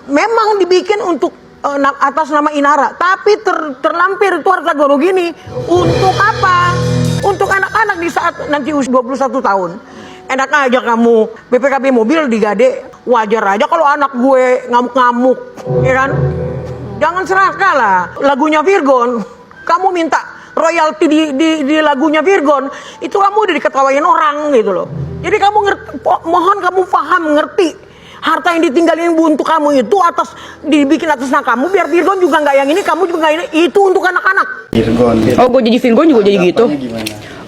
memang dibikin untuk atas nama Inara, tapi terlampir itu harta gono gini. Untuk apa? Untuk anak-anak di saat nanti usia 21 tahun. Enak aja kamu BPKB mobil digade, wajar aja kalau anak gue ngamuk-ngamuk, ya kan? Jangan serakah lah. Lagunya Virgon, kamu minta royalti di lagunya Virgon, itu kamu udah diketawain orang gitu loh. Jadi kamu mohon kamu paham, ngerti. Harta yang ditinggalin ibu untuk kamu itu dibikin atas nama kamu, biar Virgon juga nggak yang ini, kamu juga nggak ini, itu untuk anak-anak. Virgon. Oh, gue jadi Virgon juga jadi gitu.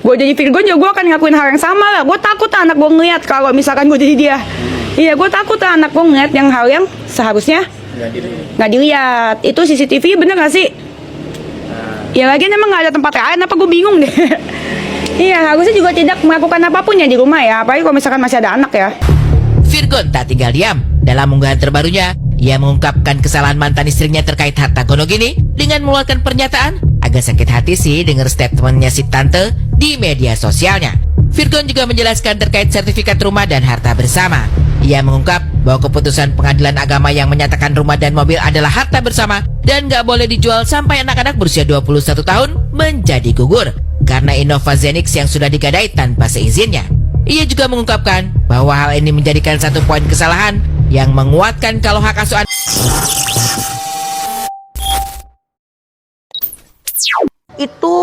Gue jadi Virgon juga gue akan ngakuin hal yang sama lah. Gue takut anak gue ngeliat kalau misalkan gue jadi dia. Iya, gue takut anak gue ngeliat yang hal yang seharusnya nggak dilihat. Itu CCTV bener gak sih? Ya lagian emang nggak ada tempat lain, apa gue bingung deh. Iya, harusnya juga tidak melakukan apapun ya di rumah ya, apalagi kalau misalkan masih ada anak ya. Virgon tak tinggal diam. Dalam unggahan terbarunya, ia mengungkapkan kesalahan mantan istrinya terkait harta gono gini dengan mengeluarkan pernyataan. Agak sakit hati sih dengar statementnya si tante di media sosialnya. Virgon juga menjelaskan terkait sertifikat rumah dan harta bersama. Ia mengungkap bahwa keputusan pengadilan agama yang menyatakan rumah dan mobil adalah harta bersama dan gak boleh dijual sampai anak-anak berusia 21 tahun menjadi gugur karena Innova Zenix yang sudah digadai tanpa seizinnya. Ia juga mengungkapkan bahwa hal ini menjadikan satu poin kesalahan yang menguatkan kalau hak asuh itu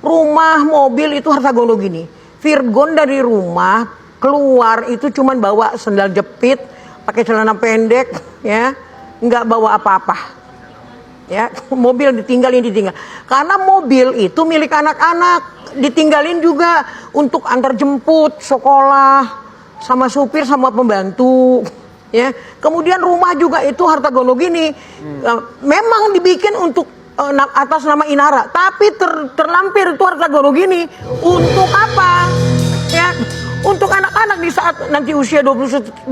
rumah, mobil itu harta gono gini. Virgon dari rumah keluar itu cuman bawa sendal jepit, pakai celana pendek, ya, nggak bawa apa-apa. Ya, mobil ditinggal. Karena mobil itu milik anak-anak. Ditinggalin juga untuk antar jemput, sekolah, sama supir, sama pembantu, ya. Kemudian rumah juga itu harta gono gini. Memang dibikin untuk atas nama Inara, tapi terlampir itu harta gono gini. Untuk apa? Ya, untuk anak-anak di saat nanti usia 21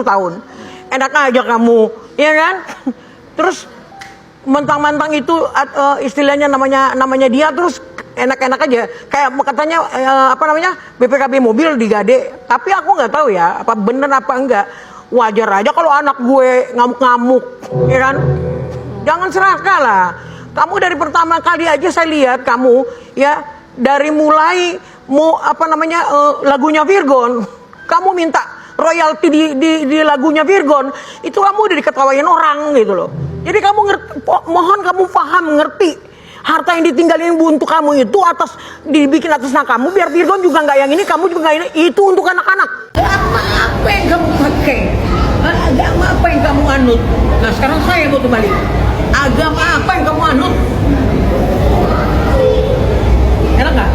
tahun. Enak aja kamu, ya kan? Terus mentang-mentang itu istilahnya namanya dia, terus enak-enak aja, kayak katanya BPKB mobil digade, tapi aku nggak tahu ya apa bener apa enggak. Wajar aja kalau anak gue ngamuk-ngamuk, ya kan? Jangan serakah lah. Kamu dari pertama kali aja saya lihat kamu, ya, dari mulai lagunya Virgon, kamu minta royalti di lagunya Virgon, itu kamu udah diketawain orang gitu loh. Jadi kamu mohon kamu paham, ngerti. Harta yang ditinggalin ibu untuk kamu itu dibikin atas nama kamu, biar Virgon juga nggak yang ini, kamu juga nggak ini, itu untuk anak-anak. Agama apa yang kamu pakai? Agama apa yang kamu anut? Nah sekarang saya mau kembali. Agama apa yang kamu anut? Enak nggak?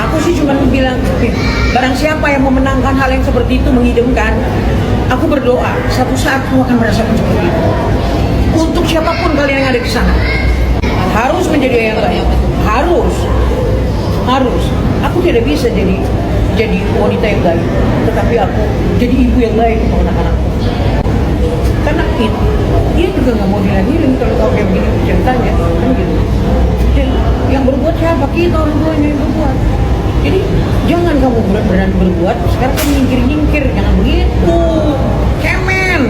Aku sih cuma bilang, barang siapa yang memenangkan hal yang seperti itu, menghidupkan, aku berdoa satu saat kamu akan merasakan seperti itu. Untuk siapapun kalian yang ada di sana, harus menjadi yang baik, harus. Aku tidak bisa jadi wanita yang baik, tetapi aku jadi ibu yang baik untuk anak-anakku. Karena dia juga nggak mau dilahirin kalau kayak begini ceritanya, kan gitu. Dan yang berbuat siapa? Kita orang tuanya yang berbuat. Jadi jangan kamu berani berbuat, sekarang kamu nyingkir, jangan begitu, cemen,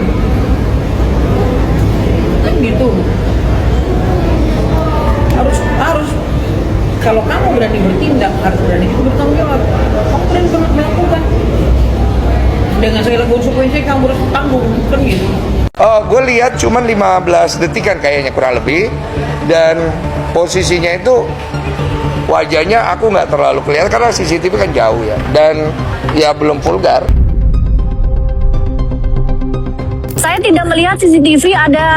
kan gitu. Harus kalau kamu berani bertindak, harus berani juga bertanggung jawab. Kamu berani melakukan dengan segala konsekuensi, kamu harus tanggung, kan gitu. Gue lihat cuman 15 detikan kayaknya kurang lebih, dan posisinya itu wajahnya aku nggak terlalu kelihatan karena CCTV kan jauh ya, dan ya belum vulgar. Saya tidak melihat CCTV ada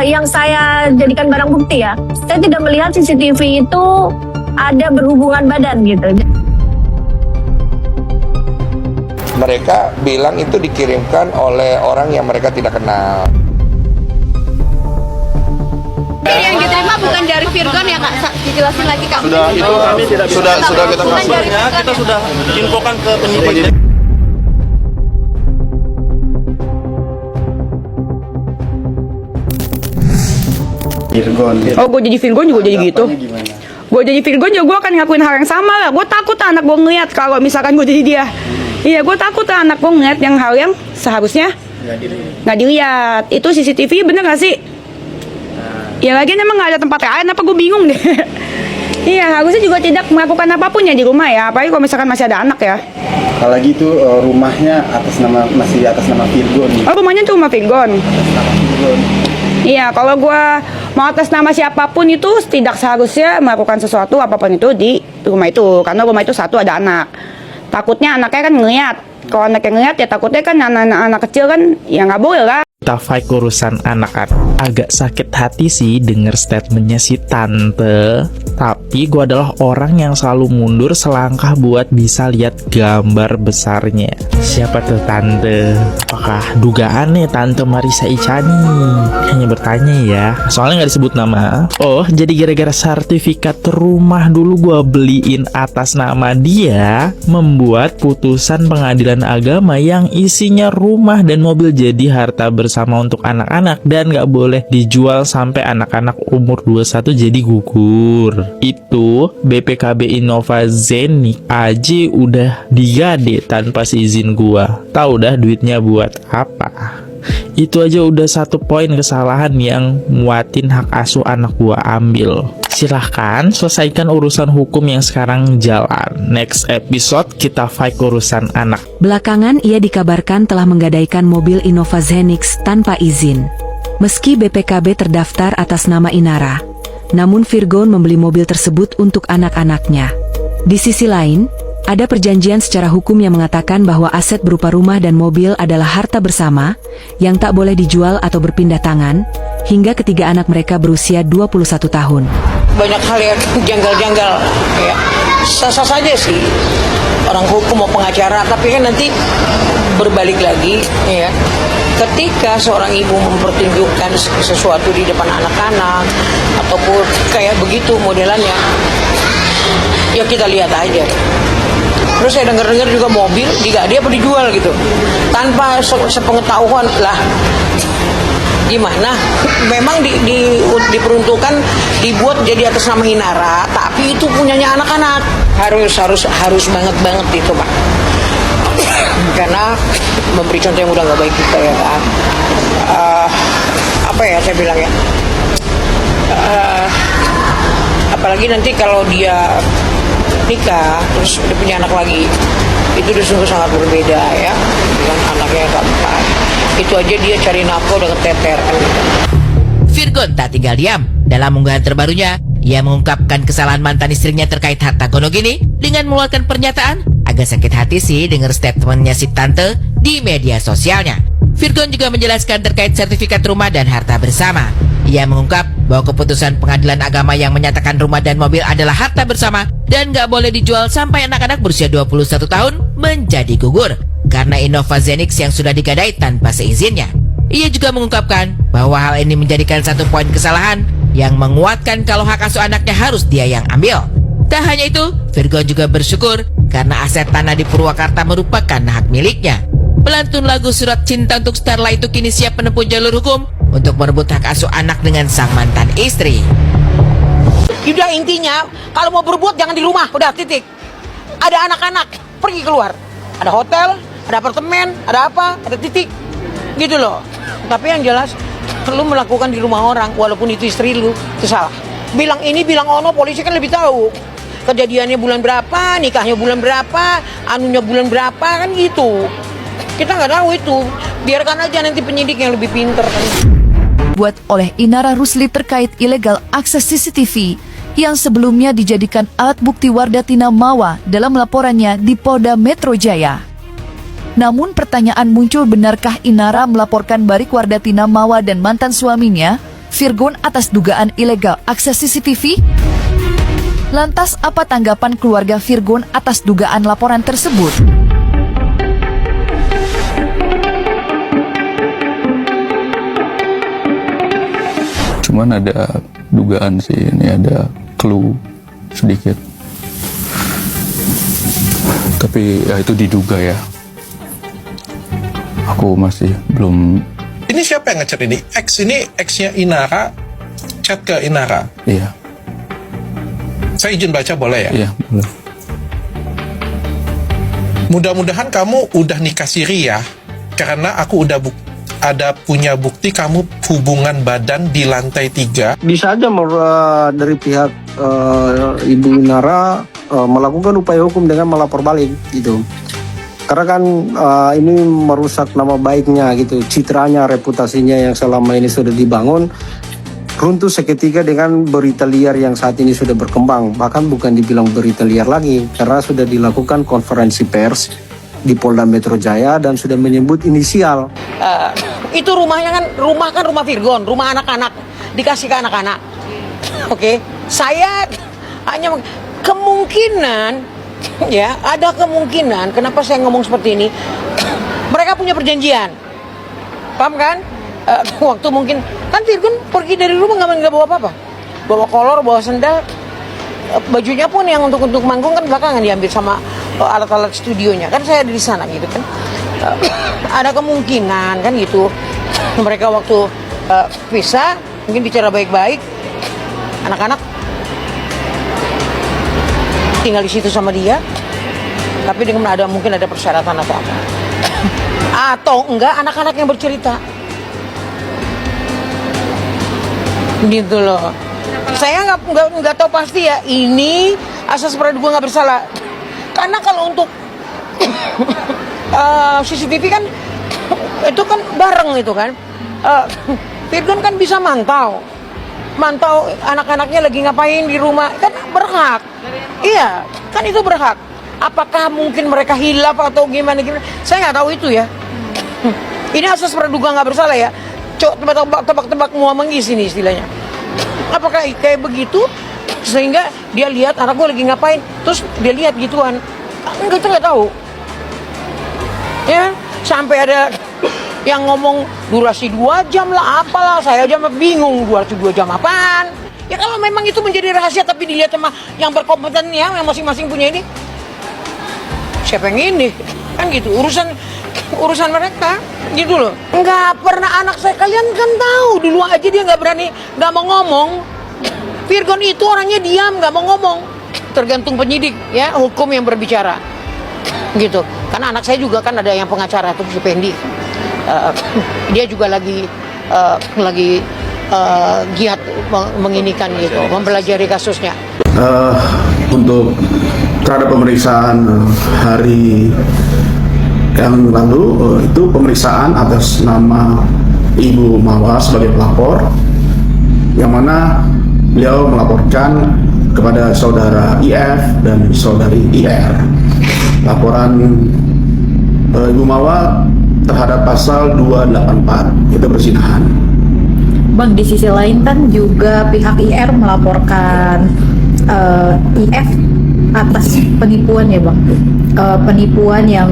yang saya jadikan barang bukti ya. Saya tidak melihat CCTV itu ada berhubungan badan gitu. Mereka bilang itu dikirimkan oleh orang yang mereka tidak kenal. Yang diterima bukan dari Virgon ya Kak? Dijelasin lagi Kak. Sudah itu kami sudah kita kasih. Kita sudah infokan ke penyidik. Virgon. Oh, gue jadi Virgon juga jadi gitu. Gue jadi Virgon juga gue akan ngakuin hal yang sama lah. Gue takut anak gue ngeliat kalau misalkan gue jadi dia. Iya, gue takut anak gue ngeliat yang hal yang seharusnya Nggak dilihat. Itu CCTV bener nggak sih? Ya lagian emang nggak ada tempat lain, apa gue bingung deh. Iya, harusnya juga tidak melakukan apapun ya di rumah ya, apalagi kalau misalkan masih ada anak ya. Kalau gitu rumahnya masih atas nama Virgon. Oh, rumahnya tuh rumah Virgon. Iya, kalau gue mau atas nama siapapun itu tidak seharusnya melakukan sesuatu apapun itu di rumah itu, karena rumah itu satu ada anak. Takutnya anaknya kan ngeliat. Kalau anaknya ngeliat ya takutnya kan anak kecil kan ya nggak boleh lah. Kita fight urusan anak-anak. Agak sakit hati sih denger statementnya si tante. Tapi gue adalah orang yang selalu mundur selangkah buat bisa lihat gambar besarnya. Siapa tuh tante? Apakah dugaan nih tante Marisa Icani? Hanya bertanya ya, soalnya nggak disebut nama. Oh, jadi gara-gara sertifikat rumah dulu gue beliin atas nama dia, membuat putusan pengadilan agama yang isinya rumah dan mobil jadi harta bersama untuk anak-anak dan nggak boleh dijual sampai anak-anak umur 21 jadi gugur. Itu BPKB Innova Zenik aja udah digade tanpa seizin gua. Tahu dah duitnya buat apa. Itu aja udah 1 poin kesalahan yang muatin hak asuh anak gua ambil. Silahkan selesaikan urusan hukum yang sekarang jalan. Next episode kita fight urusan anak. Belakangan ia dikabarkan telah menggadaikan mobil Innova Zenix tanpa izin. Meski BPKB terdaftar atas nama Inara, namun Virgon membeli mobil tersebut untuk anak-anaknya. Di sisi lain, ada perjanjian secara hukum yang mengatakan bahwa aset berupa rumah dan mobil adalah harta bersama yang tak boleh dijual atau berpindah tangan hingga ketiga anak mereka berusia 21 tahun. Banyak hal yang janggal-janggal ya. Sah-sah saja sih orang hukum mau pengacara, tapi kan nanti berbalik lagi ya. Ketika seorang ibu mempertunjukkan sesuatu di depan anak-anak ataupun kayak begitu modelannya, ya kita lihat aja. Terus saya dengar-dengar juga mobil dia apa dijual gitu, tanpa sepengetahuan lah. Gimana? Memang diperuntukkan dibuat jadi atas nama Inara, tapi itu punyanya anak-anak. Harus banget itu, Pak. Karena memberi contoh yang udah nggak baik kita ya kan. Apa ya saya bilang ya. Apalagi nanti kalau dia nikah terus dia punya anak lagi, itu udah sungguh sangat berbeda ya dengan anaknya yang keempat. Itu aja dia cari nafkah udah keteter kan. Virgon tak tinggal diam. Dalam unggahan terbarunya, ia mengungkapkan kesalahan mantan istrinya terkait harta gonok ini dengan mengeluarkan pernyataan. Agak sakit hati sih dengar statementnya si tante di media sosialnya. Virgon juga menjelaskan terkait sertifikat rumah dan harta bersama. Ia mengungkap bahwa keputusan pengadilan agama yang menyatakan rumah dan mobil adalah harta bersama dan gak boleh dijual sampai anak-anak berusia 21 tahun menjadi gugur karena Innova Zenix yang sudah digadai tanpa seizinnya. Ia juga mengungkapkan bahwa hal ini menjadikan 1 poin kesalahan yang menguatkan kalau hak asuh anaknya harus dia yang ambil. Tak hanya itu, Virgon juga bersyukur karena aset tanah di Purwakarta merupakan hak miliknya. Pelantun lagu Surat Cinta untuk Starla itu kini siap menempuh jalur hukum untuk merebut hak asuh anak dengan sang mantan istri. Udah intinya, kalau mau berbuat jangan di rumah, udah titik. Ada anak-anak, pergi keluar. Ada hotel, ada apartemen, ada apa, ada titik. Gitu loh. Tapi yang jelas, lu melakukan di rumah orang, walaupun itu istri lu, itu salah. Bilang ini, bilang ono, polisi kan lebih tahu. Kejadiannya bulan berapa, nikahnya bulan berapa, anunya bulan berapa, kan gitu. Kita nggak tahu itu. Biarkan aja nanti penyidik yang lebih pinter kan. Buat oleh Inara Rusli terkait ilegal akses CCTV yang sebelumnya dijadikan alat bukti Wardatina Mawa dalam laporannya di Polda Metro Jaya. Namun pertanyaan muncul, benarkah Inara melaporkan Barik Wardatina Mawa dan mantan suaminya, Virgon, atas dugaan ilegal akses CCTV? Lantas apa tanggapan keluarga Virgon atas dugaan laporan tersebut? Cuman ada dugaan sih, ini ada clue sedikit. Tapi ya itu diduga ya. Aku masih belum. Ini siapa yang ngechat ini? Ini X-nya Inara, chat ke Inara. Iya. Saya izin baca boleh ya? Iya, boleh. Mudah-mudahan kamu udah nikah siri ya, karena aku udah ada punya bukti kamu hubungan badan di lantai 3? Bisa aja dari pihak Ibu Inara melakukan upaya hukum dengan melapor balik gitu. Karena kan ini merusak nama baiknya gitu, citranya, reputasinya yang selama ini sudah dibangun runtuh seketika dengan berita liar yang saat ini sudah berkembang. Bahkan bukan dibilang berita liar lagi, karena sudah dilakukan konferensi pers di Polda Metro Jaya dan sudah menyebut inisial. Itu rumahnya kan rumah Virgon, rumah anak-anak, dikasih ke anak-anak. Oke, saya hanya kemungkinan, ya ada kemungkinan. Kenapa saya ngomong seperti ini? Mereka punya perjanjian, paham kan? Waktu mungkin kan Virgon pergi dari rumah nggak bawa apa-apa, bawa kolor, bawa sendal, bajunya pun yang untuk manggung kan belakangan diambil sama alat-alat studionya. Kan saya ada di sana gitu kan. Ada kemungkinan kan gitu. Mereka waktu pisah mungkin bicara baik-baik, anak-anak tinggal di situ sama dia, tapi dengan mungkin ada persyaratan atau apa, atau enggak anak-anak yang bercerita, gitu loh. Saya nggak tahu pasti ya ini asas praduga nggak bersalah, karena kalau untuk CCTV kan itu kan bareng itu kan, Virgon kan bisa mantau anak-anaknya lagi ngapain di rumah, kan berhak. Iya, kan itu berhak. Apakah mungkin mereka hilaf atau gimana? Saya nggak tahu itu ya. Ini asas praduga nggak bersalah ya. Tebak-tebak mua menggis ini istilahnya. Apakah kayak begitu sehingga dia lihat anak gue lagi ngapain, terus dia lihat gituan? Kita nggak tahu. Ya, sampai ada yang ngomong durasi 2 jam lah, apalah, saya aja bingung durasi 2 jam apaan. Ya kalau memang itu menjadi rahasia tapi dilihat sama yang berkompeten ya, yang masing-masing punya ini, siapa yang ini? Kan gitu, urusan mereka gitu loh. Nggak pernah anak saya, kalian kan tahu dulu aja dia nggak berani, nggak mau ngomong. Virgon itu orangnya diam, nggak mau ngomong. Tergantung penyidik ya, hukum yang berbicara gitu. Karena anak saya juga kan ada yang pengacara tuh, si Pendi. Dia juga lagi giat menginikan gitu, mempelajari kasusnya. Untuk terhadap pemeriksaan hari yang lalu, itu pemeriksaan atas nama Ibu Mawa sebagai pelapor, yang mana beliau melaporkan kepada saudara IF dan saudari IR laporan Ibu Mawa terhadap pasal 284, itu perzinahan. Bang, di sisi lain kan juga pihak IR melaporkan IF atas penipuan ya Bang. Penipuan yang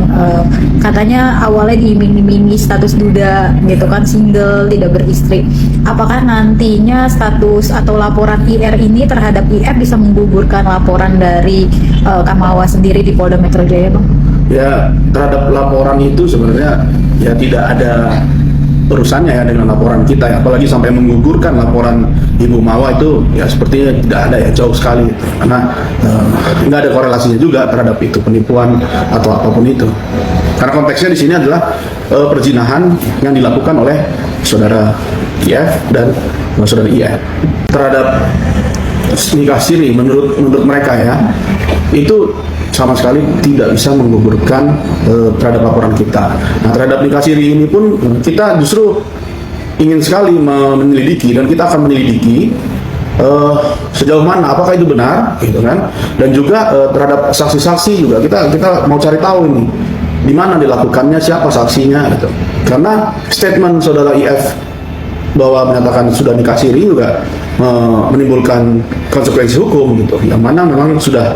katanya awalnya diiming-imingi status duda gitu kan, single, tidak beristri. Apakah nantinya status atau laporan IR ini terhadap IF bisa menggugurkan laporan dari Kamawa sendiri di Polda Metro Jaya Bang? Ya, terhadap laporan itu sebenarnya ya tidak ada urusannya ya dengan laporan kita ya, apalagi sampai menggugurkan laporan Ibu Mawa itu ya sepertinya tidak ada ya, jauh sekali karena nggak ada korelasinya juga terhadap itu penipuan atau apapun itu, karena konteksnya di sini adalah perzinahan yang dilakukan oleh saudara IF dan saudara IF terhadap nikah siri. Menurut mereka ya itu sama sekali tidak bisa menggugurkan terhadap laporan kita. Nah, terhadap nikah siri ini pun kita justru ingin sekali menyelidiki, dan kita akan menyelidiki sejauh mana apakah itu benar gitu kan, dan juga terhadap saksi-saksi juga kita mau cari tahu ini di mana dilakukannya, siapa saksinya gitu. Karena statement saudara IF bahwa menyatakan sudah nikah siri juga menimbulkan konsekuensi hukum gitu, yang mana memang sudah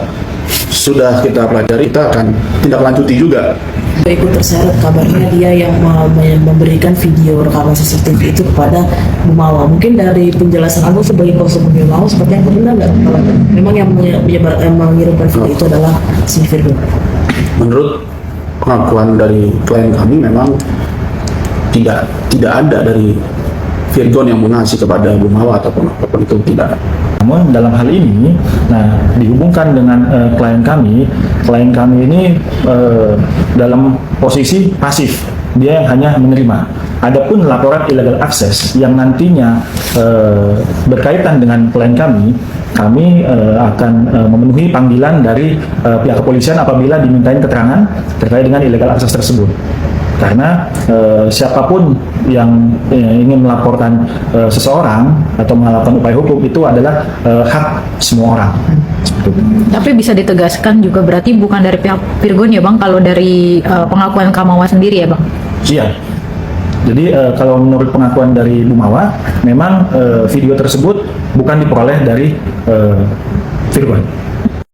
kita pelajari, kita akan tindak lanjuti juga. Ikut terseret kabarnya dia yang memberikan video rekaman CCTV itu kepada Bu Mawa. Mungkin dari penjelasan Agung sebagai kuasa hukum Bu Mawa, seperti yang benar nggak? Memang yang mengirimkan video itu adalah si Virgon. Menurut pengakuan dari klien kami memang tidak ada dari Virgon yang mengasih kepada Bu Mawa ataupun apapun itu, tidak. Namun dalam hal ini, nah dihubungkan dengan klien kami ini dalam posisi pasif, dia hanya menerima. Adapun laporan illegal access yang nantinya berkaitan dengan klien kami akan memenuhi panggilan dari pihak kepolisian apabila dimintain keterangan terkait dengan illegal access tersebut. Karena siapapun yang ingin melaporkan seseorang atau melakukan upaya hukum itu adalah hak semua orang. Tapi bisa ditegaskan juga berarti bukan dari pihak Virgon ya Bang, kalau dari pengakuan Kamawa sendiri ya Bang? Iya. Jadi kalau menurut pengakuan dari Bu Mawa, memang video tersebut bukan diperoleh dari Virgon.